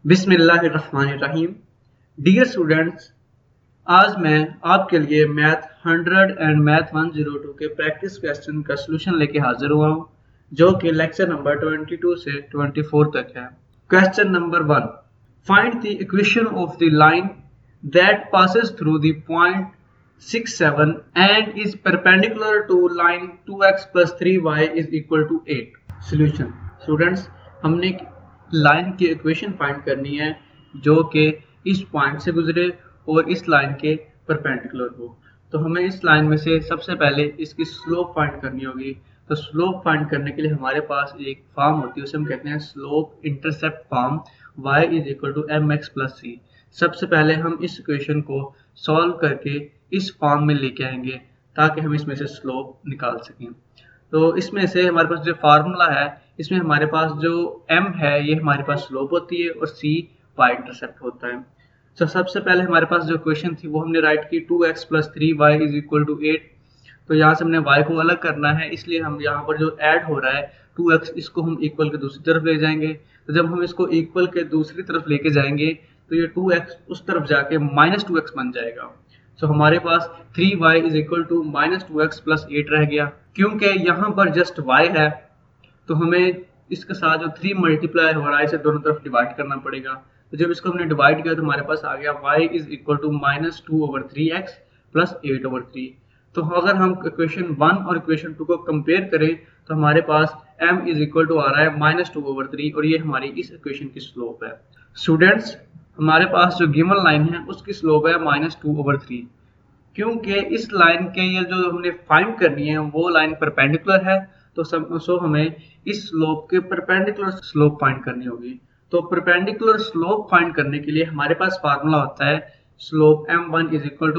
बिस्मिल्लाहिर्रहमानिर्रहीम। Dear students, आज मैं आपके लिए मैथ 100 एंड मैथ 102 के प्रैक्टिस क्वेश्चन का सोल्यूशन लेके हाजिर हुआ हूँ, जो कि लेक्चर नंबर 22 से 24 तक है। Question number 1, find the equation of the line that passes through the point 6, 7 and is perpendicular to line 2x + 3y is equal to 8। Solution. Students, हमने लाइन की इक्वेशन फाइंड करनी है जो कि इस पॉइंट से गुजरे और इस लाइन के परपेंडिकुलर हो। तो हमें इस लाइन में से सबसे पहले इसकी स्लोप फाइंड करनी होगी। तो स्लोप फाइंड करने के लिए हमारे पास एक फॉर्म होती है, उसे हम कहते हैं slope intercept form y = mx + c। सबसे पहले हम इस इक्वेशन को सॉल्व करके इस फॉर्म में लेके आएंगे ताकि हम इसमें से स्लोप निकाल सकें। तो इसमें से हमारे पास जो फार्मूला है, इसमें हमारे पास जो m है ये हमारे पास स्लोप होती है और c y इंटरसेप्ट होता है। तो सबसे पहले हमारे पास जो इक्वेशन थी वो हमने राइट की 2x + 3y = 8। तो यहाँ से हमने y को अलग करना है, इसलिए हम यहाँ पर जो ऐड हो रहा है 2x, इसको हम इक्वल के दूसरी तरफ ले जाएंगे। तो जब हम इसको इक्वल के दूसरी तरफ लेके जाएंगे तो ये 2x उस तरफ जाके -2x बन जाएगा। तो हमारे पास 3y = -2x + 8 रह गया। क्योंकि यहाँ पर जस्ट y है तो हमें इसके साथ जो 3 मल्टीप्लाई हो रहा है इसे दोनों तरफ डिवाइड करना पड़ेगा। तो जब इसको हमने डिवाइड किया तो हमारे पास आ गया y = -2/3x + 8/3। तो अगर हम इक्वेशन 1 और इक्वेशन 2 को कंपेयर करें तो हमारे पास m = आ रहा है -2/3 और ये हमारी इस इक्वेशन की स्लोप है। स्टूडेंट्स, हमारे पास जो गिवन लाइन है उसकी स्लोप है -2/3। क्योंकि इस लाइन के ये जो हमने फाइंड करनी है वो लाइन परपेंडिकुलर है, तो हमें इस स्लोप के परपेंडिकुलर स्लोप फाइंड करनी होगी। तो परपेंडिकुलर स्लोप फाइंड करने के लिए हमारे पास फार्मूला होता है स्लोप m1 =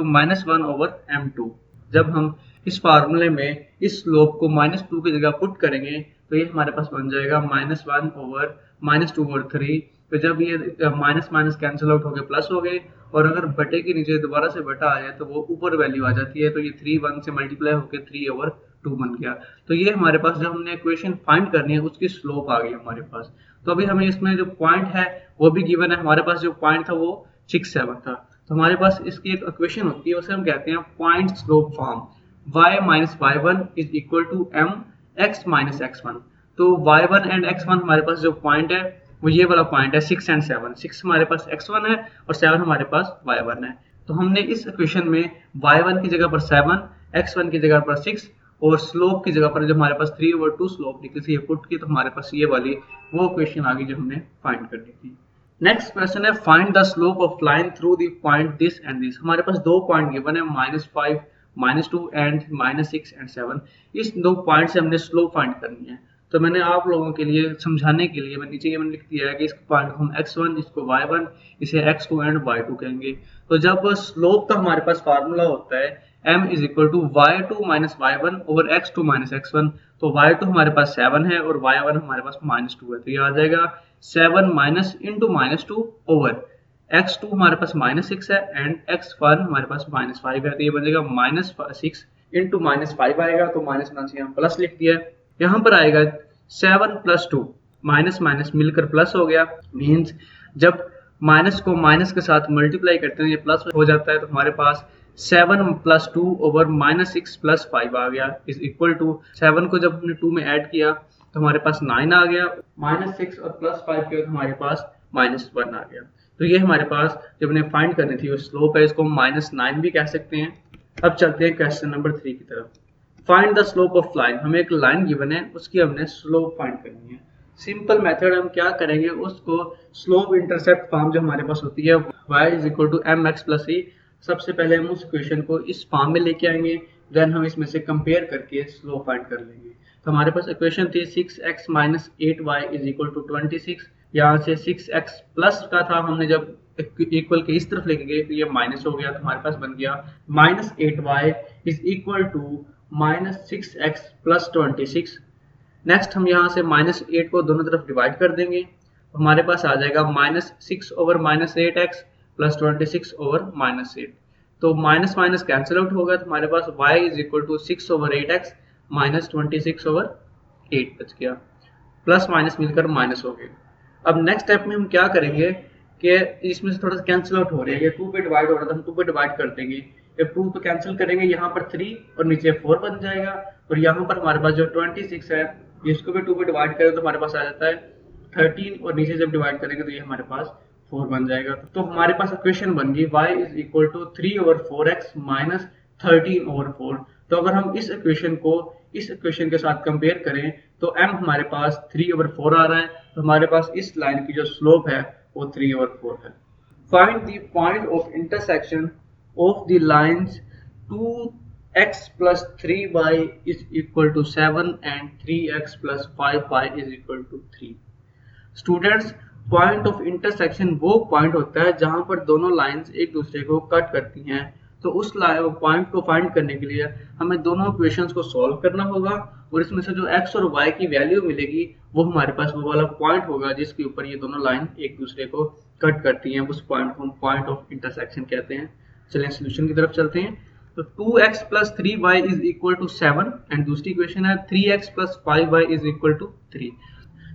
-1/m2। जब हम इस फार्मूले में इस स्लोप को -2 की जगह पुट करेंगे तो ये हमारे पास बन जाएगा -1/-2/3। तो जब ये माइनस माइनस कैंसिल आउट हो गए प्लस हो गए, और अगर बटे के नीचे दोबारा से बटा आ जाए तो वो ऊपर वैल्यू आ जाती है। तो ये 3 1 से मल्टीप्लाई होकर 3/2 बन गया। तो ये हमारे पास जब हमने इक्वेशन फाइंड करनी है उसकी स्लोप आ गई हमारे पास। तो अभी हमें इसमें जो पॉइंट है वो भी गिवन है। हमारे पास जो पॉइंट था वो 6 7 था। तो हमारे पास इसकी एक इक्वेशन होती है, उसे हम कहते हैं point slope form y - y1 = m x - x1। तो y1 एंड x1 हमारे पास जो पॉइंट है वो ये वाला पॉइंट है 6 एंड 7। 6 हमारे पास x1 है और 7 हमारे पास y1 है। तो हमने इस इक्वेशन में y1 की जगह पर 7, x1 की जगह पर 6 और स्लोप की जगह पर जो हमारे पास 3/2 स्लोप निकली थी ये पुट की, तो हमारे पास ये वाली वो इक्वेशन आ गई जो हमने फाइंड करनी थी। नेक्स्ट क्वेश्चन है find the slope of line through the point this and this. हमारे पास दो पॉइंट गिवन है -5, -2 एंड -6 एंड 7। इस दो पॉइंट से हमने स्लोप फाइंड करनी है। तो मैंने आप लोगों के लिए समझाने के लिए मैं नीचे ये मैंने लिख दिया है कि इस पॉइंट को हम x1, इसको y1, इसे x2 एंड y2 कहेंगे। तो जब स्लोप का हमारे पास फार्मूला होता है m = y2 - y1 / x2 - x1। तो y2 हमारे पास 7 है और y1 हमारे पास -2 है। तो ये आ जाएगा 7 - (-2) ओवर x2 हमारे पास -6 है एंड x1 हमारे पास -5 है। तो ये बन जाएगा -6 × -5 आएगा। तो माइनस माइनस यहाँ प्लस लिख दिया है। यहाँ पर आएगा 7 + 2, माइनस माइनस मिलकर प्लस हो गया। मीन्स जब माइनस को माइनस के साथ मल्टीप्लाई करते हैं ये प्लस हो जाता है। तो हमारे पास 7 + 2 ओवर -6 + 5 आ गया इज इक्वल टू 7 को जब हमने 2 में ऐड किया तो हमारे पास 9 आ गया। -6 और +5 के हमारे पास -1 आ गया। तो ये हमारे पास जब हमने फाइंड करनी थी वो स्लोप है, इसको हम -9 भी कह सकते हैं। अब चलते हैं क्वेश्चन नंबर 3 की तरफ। Find the slope of line. हमें एक लाइन गिवन है, उसकी हमने स्लोप फाइंड करनी है। सिंपल मेथड हम क्या करेंगे, उसको स्लोप इंटरसेप्ट फॉर्म जो हमारे पास होती है y = mx + c। सबसे पहले हम उस इक्वेशन को इस फॉर्म में लेके आएंगे, देन हम इसमें से कंपेयर करके स्लोप फाइंड कर लेंगे। तो हमारे पास इक्वेशन थी 6x - 8y = 26। यहाँ से 6x प्लस का था, हमने जब इक्वल के इस तरफ लेके गए तो ये माइनस हो गया। तो हमारे पास बन गया -8y = -6x + 26। नेक्स्ट हम यहाँ से -8 को दोनों तरफ डिवाइड कर देंगे। हमारे पास आ जाएगा -6 ओवर -8x + 26 ओवर -8। तो माइनस माइनस कैंसिल आउट होगा। तो हमारे पास y = 6/8x - 26/8 बच गया। प्लस माइनस मिलकर माइनस हो गए। अब नेक्स्ट स्टेप में हम क्या करेंगे, कि इसमें से थोड़ा सा कैंसिल आउट हो रहा है, ये 2 पे डिवाइड हो रहा था, हम 2 पे डिवाइड कर देंगे, जब 2 पे कैंसिल करेंगे यहाँ पर 3 और नीचे 4 बन जाएगा, और यहाँ पर हमारे पास जो 26 है इसको भी 2 पे डिवाइड करें तो हमारे पास आ जाता है 13, और नीचे जब डिवाइड करेंगे तो ये हमारे पास 4 बन जाएगा। तो हमारे पास इक्वेशन बन गई y is equal to 3/4x minus 13/4। तो अगर हम इस इक्वेशन को इस इक्वेशन के साथ कंपेयर करें तो m हमारे पास 3/4 आ रहा है, तो हमारे पास इस लाइन की जो स्लोप है वो 3/4 है। Find the point of intersection of the lines 2x plus 3y is equal to 7 and 3x plus 5y is equal to 3। Students, point of intersection वो पॉइंट होता है जहां पर दोनों लाइंस एक दूसरे को कट करती हैं। तो उस पॉइंट को फाइंड करने के लिए हमें दोनों इक्वेशंस को सॉल्व करना होगा, और इसमें से जो x और y की वैल्यू मिलेगी वो हमारे पास वो वाला पॉइंट होगा जिसके ऊपर ये दोनों लाइन एक दूसरे को कट करती हैं। उस पॉइंट को हम पॉइंट ऑफ इंटरसेक्शन कहते हैं। चलिए सोल्यूशन की तरफ चलते हैं। तो 2x plus 3y is equal to 7 and दूसरी इक्वेशन है 3x plus 5y is equal to 3।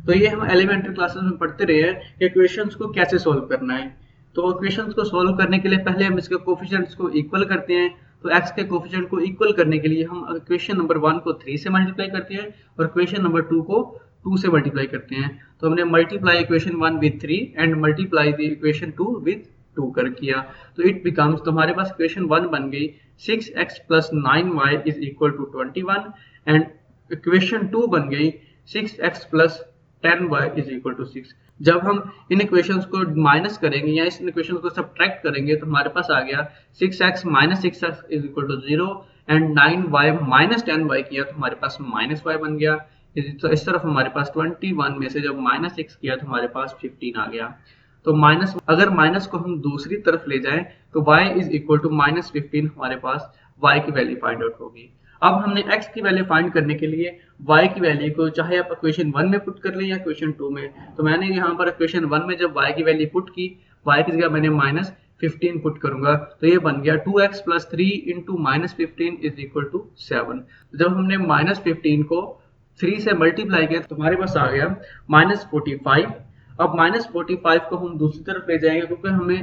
तो ये हम एलिमेंट्री क्लासेस में पढ़ते रहे हैं कि इक्वेशंस को कैसे सॉल्व करना है। तो इक्वेशंस को सॉल्व करने के लिए पहले हम इसके कोफिशिएंट्स को इक्वल करते हैं। तो x के कोफिशिएंट को इक्वल करने के लिए हम इक्वेशन नंबर 1 को 3 से मल्टीप्लाई करते हैं और इक्वेशन नंबर 2 को 2 से मल्टीप्लाई करते हैं। तो हमने multiply equation 1 with 3 and multiply the equation 2 with 2 कर किया। तो इट बिकम्स, तो हमारे पास इक्वेशन 1 बन गई 6x plus 9y is equal to 21 and equation 2 बन गई 6x plus 10y is equal to 6। जब हम इन इक्वेशंस को माइनस करेंगे या इस इक्वेशन को सब्ट्रैक्ट करेंगे तो हमारे पास आ गया 6x minus 6x is equal to 0 and 9y minus 10y किया तो हमारे पास माइनस y बन गया। तो इस तरफ हमारे पास 21 में से जब माइनस 6 किया तो हमारे पास 15 आ गया। तो माइनस, अगर माइनस को हम दूसरी तरफ ले जाएं तो y इज इक्वल टू -15 हमारे पास y की वैल्यू फाइंड आउट होगी। अब हमने x की वैल्यू फाइंड करने के लिए y की वैल्यू को चाहे आप इक्वेशन 1 में पुट कर लें या इक्वेशन 2 में। तो मैंने यहाँ पर इक्वेशन 1 में जब y की वैल्यू पुट की, y की जगह मैंने -15 पुट करूंगा तो ये बन गया 2x plus 3 into -15 is equal to 7। जब हमने -15 को 3 से मल्टीप्लाई किया तो हमारे पास आ गया -45। अब -45 को हम दूसरी तरफ ले जाएंगे क्योंकि हमें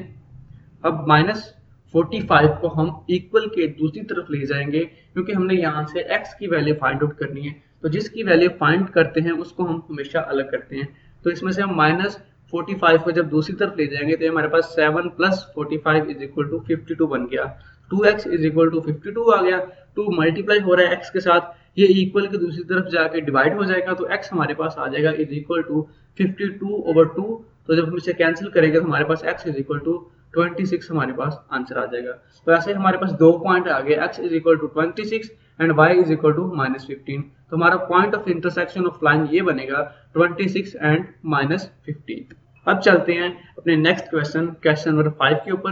अब -45 को हम इक्वल के दूसरी तरफ ले जाएंगे क्योंकि हमने यहाँ से x की वैल्यू फाइंड आउट करनी है। तो जिसकी वैल्यू फाइंड करते हैं उसको हम हमेशा अलग करते हैं। तो इसमें से हम -45 को जब दूसरी तरफ ले जाएंगे तो हमारे पास 7 plus 45 is equal to 52 बन गया। 2x is equal to 52 आ गया। 2 मल्टीप्लाई हो रहा है x के साथ, ये इक्वल के दूसरी तरफ जाके डिवाइड हो जाएगा तो x हमारे पास आ जाएगा इज इक्वल टू 52/2। तो जब हम इसे कैंसिल करेंगे तो हमारे पास x इज इक्वल टू 26 हमारे पास आंसर आ जाएगा। तो ऐसे हमारे पास दो पॉइंट आ गए, x is equal to 26 and y is equal to -15। तो हमारा point of intersection of line ये बनेगा 26 एंड -15। अब चलते हैं अपने नेक्स्ट क्वेश्चन नंबर 5 के ऊपर।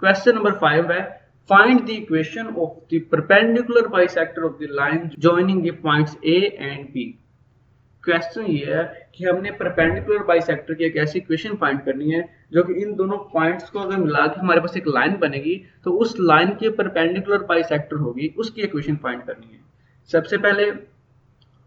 क्वेश्चन नंबर 5 है find the equation of the perpendicular bisector of the line joining the points A and B। Question ये है कि हमने परपेंडिकुलर बाइसेक्टर की एक ऐसी इक्वेशन फाइंड करनी है जो कि इन दोनों पॉइंट्स को अगर मिला के हमारे पास एक लाइन बनेगी तो उस लाइन के परपेंडिकुलर बाइसेक्टर होगी, उसकी इक्वेशन फाइंड करनी है। सबसे पहले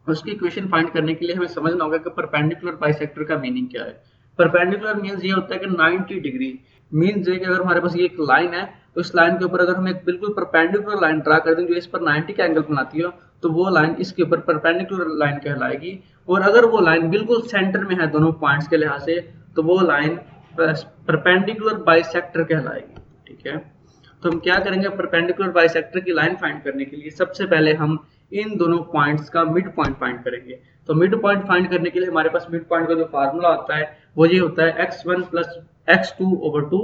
उसकी इक्वेशन फाइंड करने के लिए हमें समझना होगा कि परपेंडिकुलर बाइसेक्टर का मीनिंग क्या है। परपेंडिकुलर मींस ये होता है कि 90 डिग्री मींस ये कि अगर हमारे पास ये एक लाइन है तो इस लाइन के ऊपर अगर हम एक बिल्कुल परपेंडिकुलर लाइन ड्रा कर दें जो इस पर 90 का एंगल बनाती हो तो वो लाइन इसके ऊपर परपेंडिकुलर लाइन कहलाएगी। और अगर वो लाइन बिल्कुल सेंटर में है दोनों पॉइंट्स के लिहाज से तो वो लाइन परपेंडिकुलर बाइसेक्टर कहलाएगी। ठीक है, तो हम क्या करेंगे, परपेंडिकुलर बाइसेक्टर की लाइन फाइंड करने के लिए सबसे पहले हम इन दोनों पॉइंट्स का मिड पॉइंट फाइंड करेंगे। तो मिड पॉइंट फाइंड करने के लिए हमारे पास मिड पॉइंट का जो फार्मूला होता है वो ये होता है x1 plus x2/2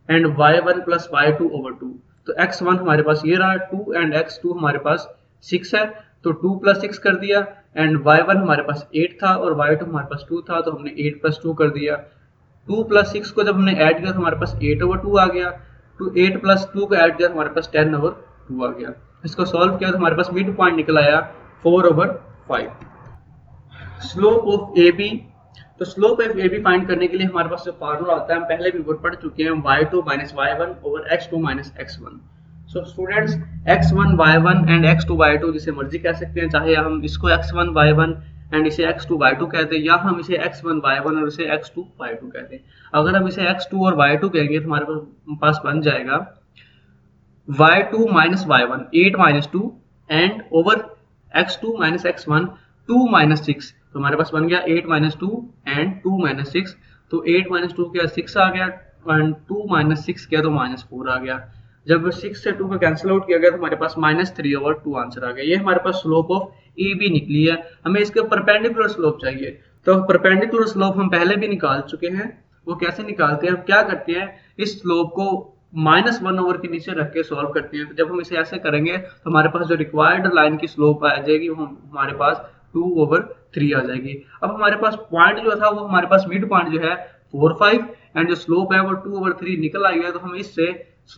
and y1 plus y2/2। तो x1 हमारे पास ये रहा 2 एंड x2 हमारे पास 6 है, तो 2 + 6 कर दिया एंड y1 हमारे पास 8 था और y2 हमारे पास 2 था तो हमने 8 + 2 कर दिया। 2 + 6 को जब हमने ऐड किया तो हमारे पास 8/2 आ गया। तो 8 + 2 को ऐड किया तो हमारे पास 10/2 आ गया। इसको सॉल्व किया तो हमारे पास मिड पॉइंट निकल आया 4/5। स्लोप ऑफ AB, तो स्लोप ऑफ AB फाइंड करने के लिए हमारे पास जो फार्मूला आता है हम पहले भी पढ़ चुके हैं, y2 - y1 over x2 - x1। So students x1 y1 and x2 y2 जिसे मर्जी कह सकते हैं, चाहे हम इसको x1 y1 एंड इसे x2 y2 कहते हैं, या हम इसे x1 y1 और इसे x2 y2 कहते हैं। अगर हम इसे x2 और y2 कहेंगे तो हमारे पास बन जाएगा y2 minus y1 8 minus 2 and over x2 minus x1 2 minus 6, तो हमारे पास बन गया 8 minus 2 एंड 2 minus 6, तो 8 minus 2 क्या 6 आ गया एंड 2 minus 6 क्या तो minus 4 आ गया। जब 6 से 2 को कैंसिल आउट किया गया तो हमारे पास -3/2 आंसर आ गया। ये हमारे पास स्लोप ऑफ ए बी निकली है। हमें इसके परपेंडिकुलर स्लोप चाहिए, तो परपेंडिकुलर स्लोप हम पहले भी निकाल चुके हैं। वो कैसे निकालते हैं, हम क्या करते हैं, इस स्लोप को -1 के नीचे रख के सॉल्व करते हैं। तो जब हम इसे ऐसे करेंगे तो हमारे पास जो रिक्वायर्ड लाइन की स्लोप आ जाएगी वो हमारे पास 2/3 आ जाएगी। अब हमारे पास पॉइंट जो था वो हमारे पास मिड पॉइंट जो है 4 5 एंड जो स्लोप है वो 2/3 निकल आई है। तो हम इससे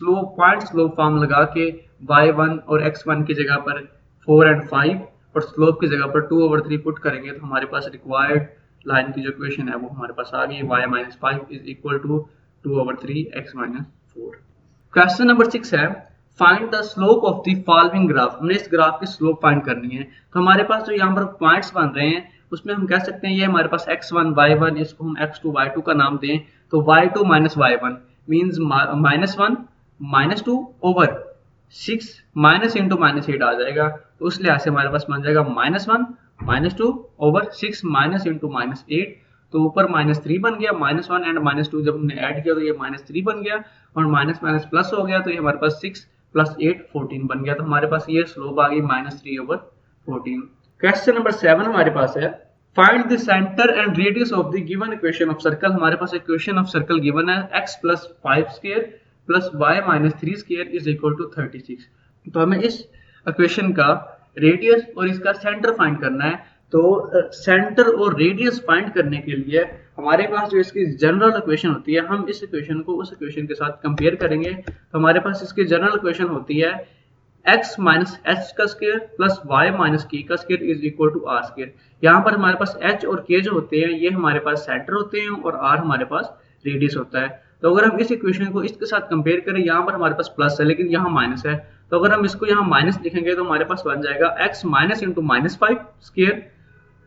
पॉइंट स्लोप फॉर्म लगा के y1 और x1 की जगह पर 4 एंड 5 और स्लोप की जगह पर 2/3 पुट करेंगे तो हमारे पास रिक्वायर्ड लाइन की जो इक्वेशन है वो हमारे पास आ गई, y-5 is equal to 2/3 x - 4। Question number 6 है, find the slope of the following graph. हमने इस ग्राफ की स्लोप फाइंड करनी है। तो हमारे पास जो यहाँ पर पॉइंट्स बन रहे हैं उसमें हम कह सकते हैं ये हमारे पास x1 y1, इसको हम x2 y2 का नाम दें तो y2 minus y1 means -1 -2 over 6 minus into -8 आ जाएगा। तो उस लिहाज से हमारे पास बन जाएगा -1 -2 ओवर 6 माइनस इंटू -8, तो ऊपर -3 बन गया। -1 एंड -2 जब हमने ऐड किया तो ये -3 बन गया और माइनस माइनस प्लस हो गया, तो ये हमारे पास 6 + 8 14 बन गया। तो हमारे पास ये स्लोप आ गई -3/14। क्वेश्चन नंबर 7 हमारे पास है, find the centre and radius of the given equation of circle. हमारे पास इक्वेशन ऑफ सर्कल गिवन है x + 5² + y - 3² is equal to 36। तो हमें इस इक्वेशन का रेडियस और इसका सेंटर फाइंड करना है। तो सेंटर और रेडियस फाइंड करने के लिए हमारे पास जो इसकी जनरल इक्वेशन होती है, हम इस इक्वेशन को उस इक्वेशन के साथ कंपेयर करेंगे। तो हमारे पास इसकी जनरल इक्वेशन होती है x - h² + y - k² is equal to r²। यहाँ पर हमारे पास h और k जो होते हैं ये हमारे पास सेंटर होते हैं और r हमारे पास रेडियस होता है। तो अगर हम इस इक्वेशन को इसके साथ कंपेयर करें, यहाँ पर हमारे पास प्लस है लेकिन यहाँ माइनस है, तो अगर हम इसको यहाँ माइनस लिखेंगे तो हमारे पास बन जाएगा x - into -5²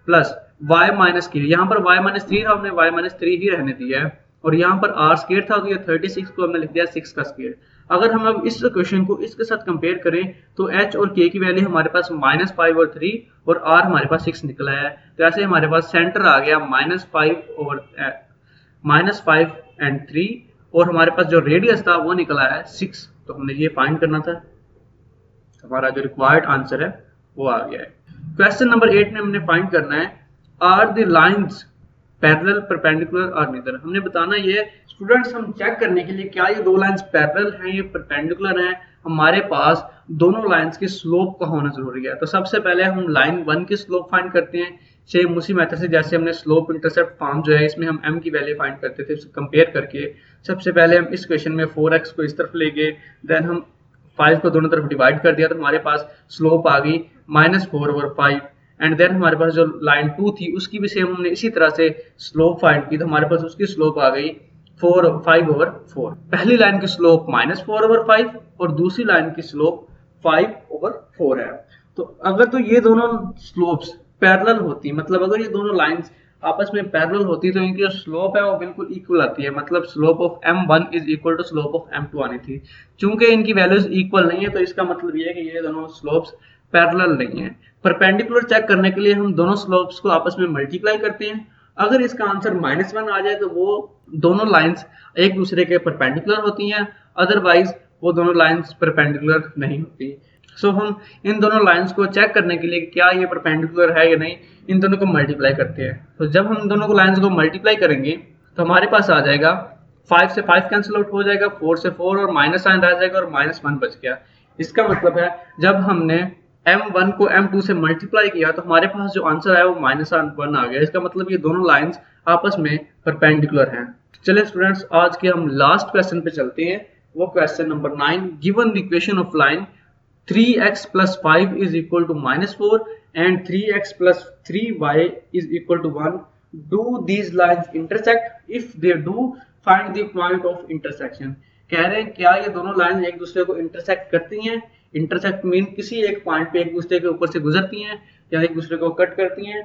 plus y - k। यहाँ पर y - 3 था, हमने y - 3 ही रहने दिया है और यहाँ पर r² था तो ये 36 को हमने लिख दिया 6 का स्क्वायर। अगर हम अब इस इक्वेशन को इसके साथ कंपेयर करें तो h और k की वैल्यू हमारे पास -5 और 3 और r हमारे पास 6 निकला है। तो ऐसे हमारे पास सेंटर आ गया -5 एंड 3 और हमारे पास जो रेडियस था वो निकला है 6। तो हमने ये फाइंड करना था, हमारा जो रिक्वायर्ड आंसर है वो आ गया है। क्वेश्चन नंबर 8 में हमने फाइंड करना है, are the lines parallel, perpendicular और नीदर। हमने बताना ये स्टूडेंट्स, हम चेक करने के लिए क्या ये दो लाइंस पैरेलल हैं, ये परपेंडिकुलर हैं, हमारे पास दोनों लाइंस की स्लोप का होना जरूरी है। तो सबसे पहले हम लाइन 1 की स्लोप फाइंड करते हैं, सेम उसी मेथड से जैसे हमने स्लोप इंटरसेप्ट फॉर्म जो है इसमें हम m की वैल्यू फाइंड करते थे कंपेयर करके। सबसे पहले हम इस क्वेश्चन में 4x को इस तरफ ले गए, देन हम 5 को दोनों तरफ डिवाइड कर दिया तो हमारे पास स्लोप आ गई -4/5 एंड देन हमारे पास जो लाइन 2 थी उसकी भी सेम हमने इसी तरह से स्लोप फाइंड की तो हमारे पास उसकी स्लोप आ गई 5/4। पहली लाइन की स्लोप -4/5 और दूसरी लाइन की स्लोप 5/4 है। तो अगर तो ये दोनों स्लोप्स पैरेलल होती, मतलब अगर ये दोनों लाइंस आपस में पैरेलल होती तो इनकी जो स्लोप है वो बिल्कुल इक्वल आती है, मतलब slope of m1 is equal to slope of m2 आनी थी। चूंकि इनकी वैल्यूज इक्वल नहीं है तो इसका मतलब ये है कि ये दोनों स्लोप्स पैरेलल नहीं है। परपेंडिकुलर चेक करने के लिए हम दोनों स्लोप्स को आपस में मल्टीप्लाई करते हैं। अगर इसका आंसर -1 आ जाए तो वो दोनों लाइंस एक दूसरे के परपेंडिकुलर होती हैं, अदरवाइज वो दोनों लाइंस परपेंडिकुलर नहीं होती। सो हम इन दोनों लाइंस को चेक करने के लिए क्या ये परपेंडिकुलर है या नहीं, इन दोनों को मल्टीप्लाई करते हैं। तो जब हम दोनों को लाइंस को मल्टीप्लाई करेंगे तो हमारे पास आ जाएगा 5 से 5 कैंसिल आउट हो जाएगा, 4 से 4 और माइनस साइन रह जाएगा और -1 बच गया। इसका मतलब है जब हमने m1 को m2 से मल्टीप्लाई किया तो हमारे पास जो आंसर आया वो -1 आ गया। इसका मतलब ये दोनों लाइंस आपस में परपेंडिकुलर हैं। चलिए स्टूडेंट्स, आज के हम लास्ट क्वेश्चन पे चलते हैं, वो question number 9। Given the equation of line 3x + 5 is equal to -4 and 3x + 3y is equal to 1. Do these lines intersect? If they do, find the point of intersection. कह रहे हैं क्या ये दोनों लाइन एक दूसरे को इंटरसेक्ट करती हैं? इंटरसेक्ट मीन किसी एक पॉइंट पे एक दूसरे के ऊपर से गुजरती हैं या एक दूसरे को कट करती हैं।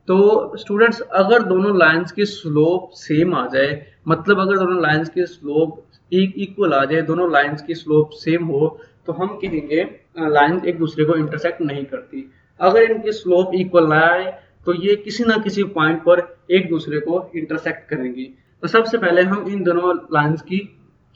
तो स्टूडेंट्स अगर दोनों लाइंस की स्लोप सेम आ जाए, मतलब अगर दोनों लाइंस की स्लोप इक्वल आ जाए, दोनों लाइंस की स्लोप सेम हो, तो हम कहेंगे लाइन एक दूसरे को इंटरसेक्ट नहीं करती। अगर इनकी स्लोप इक्वल ना आए तो ये किसी ना किसी पॉइंट पर एक दूसरे को इंटरसेक्ट करेंगी। तो सबसे पहले हम इन दोनों लाइंस की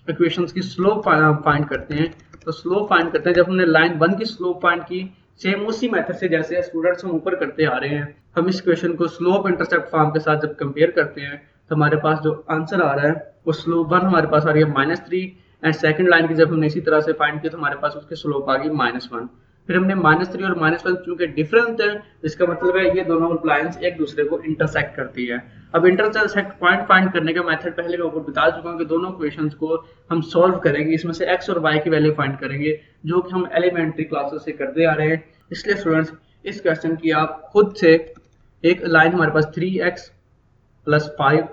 इक्वेशंस की स्लोप फाइंड करते हैं। तो स्लोप फाइंड करते हैं, जब हमने लाइन 1 की स्लोप फाइंड की, सेम उसी मेथड से जैसे स्टूडेंट्स हम ऊपर करते आ रहे हैं, हम इस क्वेश्चन को स्लोप इंटरसेप्ट फॉर्म के साथ जब कंपेयर करते हैं तो हमारे पास जो आंसर आ रहा है वो स्लोप 1 हमारे पास आ रही है -3, एंड सेकंड लाइन की जब हमने इसी तरह से फाइंड की तो हमारे पास उसकी स्लोप आ गई -1। फिर हमने -3 और -1 चूंकि डिफरेंट है, इसका मतलब है ये दोनों लाइंस एक दूसरे को इंटरसेक्ट करती है। अब इंटरसेक्ट पॉइंट फाइंड करने का मेथड पहले मैं ऊपर बता चुका हूँ कि दोनों क्वेश्चंस को हम सॉल्व करेंगे, इसमें से x और y की वैल्यू फाइंड करेंगे, जो कि हम एलिमेंट्री क्लासेस से करते आ रहे हैं। इसलिए स्टूडेंट्स इस क्वेश्चन की आप खुद से, एक लाइन हमारे पास 3x प्लस 5,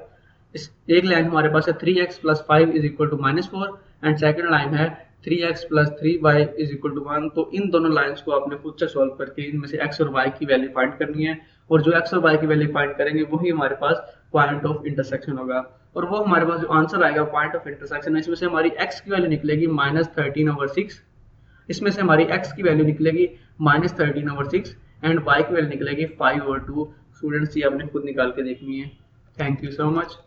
इस एक लाइन हमारे पास है 3x plus 5 is equal to -4, and second line है 3x plus 3y is equal to 1। तो इन दोनों लाइंस को आपने खुद से सॉल्व करके इनमें से x और y की वैल्यू फाइंड करनी है, और जो x और y की वैल्यू फाइंड करेंगे वही हमारे पास पॉइंट ऑफ इंटरसेक्शन होगा। और वो हमारे पास जो आंसर आएगा पॉइंट ऑफ इंटरसेक्शन, इसमें से हमारी x की वैल्यू निकलेगी -13/6, इसमें से हमारी x की वैल्यू निकलेगी -13/6, एंड y की वैल्यू निकलेगी 5/2। स्टूडेंट्स ये आपने खुद निकाल के देखनी है। Thank you so much.